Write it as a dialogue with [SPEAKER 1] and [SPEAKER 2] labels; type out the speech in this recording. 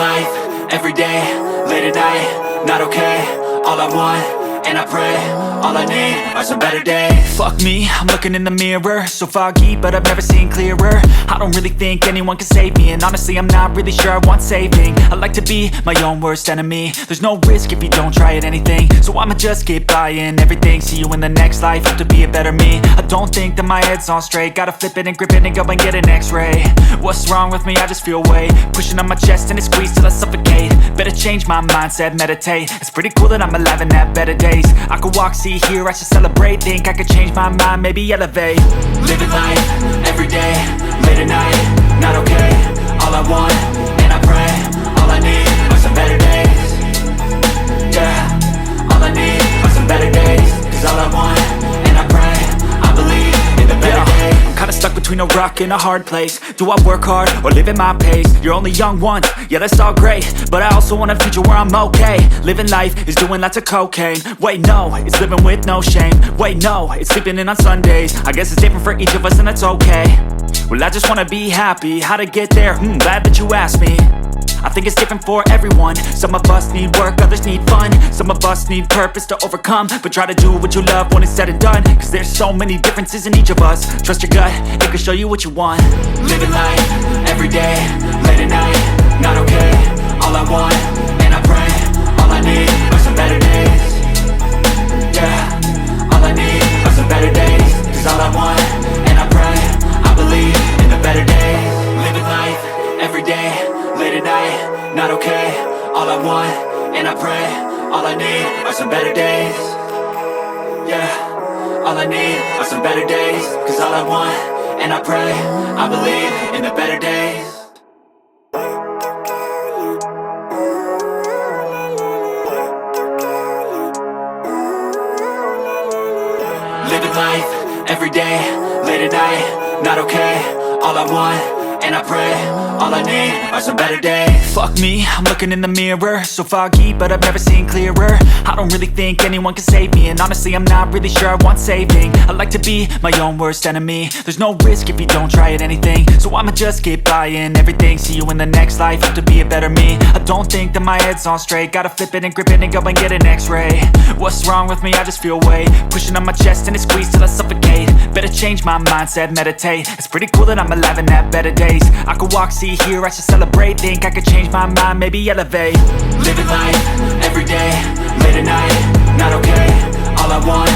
[SPEAKER 1] life, everyday, late at night, not okay. All I want, and I pray, all I need are some better days. Fuck me, I'm looking in the mirror, so foggy, but I've never seen clearer. I don't really think anyone can save me, and honestly I'm not really sure I want saving. I like to be my own worst enemy. There's no risk if you don't try at anything, so I'ma just keep buying everything. See you in the next life, have to be a better me. I don't think that my head's on straight, gotta flip it and grip it and go and get an x-ray. What's wrong with me? I just feel weight pushing on my chest and it squeezes till I suffocate. Better change my mindset, meditate. It's pretty cool that I'm alive and have better days. I could walk, see, hear, I should celebrate. Think I could change my mind, maybe elevate. Living life, everyday, late at night, not okay. All I want, and I pray, all I need are some better days. Yeah, all I need are some better days. Cause all I want, and I pray, I believe in the better days. I'm kinda stuck between a rock and a hard place. Do I work hard or live at my pace? You're only young once, yeah that's all great, but I also want a future where I'm okay. Living life is doing lots of cocaine. Wait no, it's living with no shame. Wait no, it's sleeping in on Sundays. I guess it's different for each of us and that's okay. Well I just wanna be happy, how to get there? Glad that you asked me. I think it's different for everyone. Some of us need work, others need fun. Some of us need purpose to overcome. But try to do what you love when it's said and done. Cause there's so many differences in each of us. Trust your gut, it can show you what you want. Living life, everyday, late at night, not okay. All I want, and I pray, all I need are some better days. Yeah, all I need are some better days. Cause all I want, and I pray, I believe in the better days. Living life, everyday, late at night, not okay. All I want, and I pray, all I need are some better days. Yeah, all I need are some better days. Cause all I want, and I pray, I believe in the better days. Living life, everyday, late at night, not okay. All I want, and I pray, all I need are some better days. Fuck me, I'm looking in the mirror, so foggy, but I've never seen clearer. I don't really think anyone can save me, and honestly I'm not really sure I want saving. I like to be my own worst enemy. There's no risk if you don't try at anything, so I'ma just keep buying everything. See you in the next life, have to be a better me. I don't think that my head's on straight, gotta flip it and grip it and go and get an x-ray. What's wrong with me? I just feel weight pushing on my chest and it squeezes till I suffocate. Better change my mindset, meditate. It's pretty cool that I'm alive and have better days. I could walk, see, hear, I should celebrate. Think I could change my mind, maybe elevate. Living life, everyday, late at night, not okay. All I want,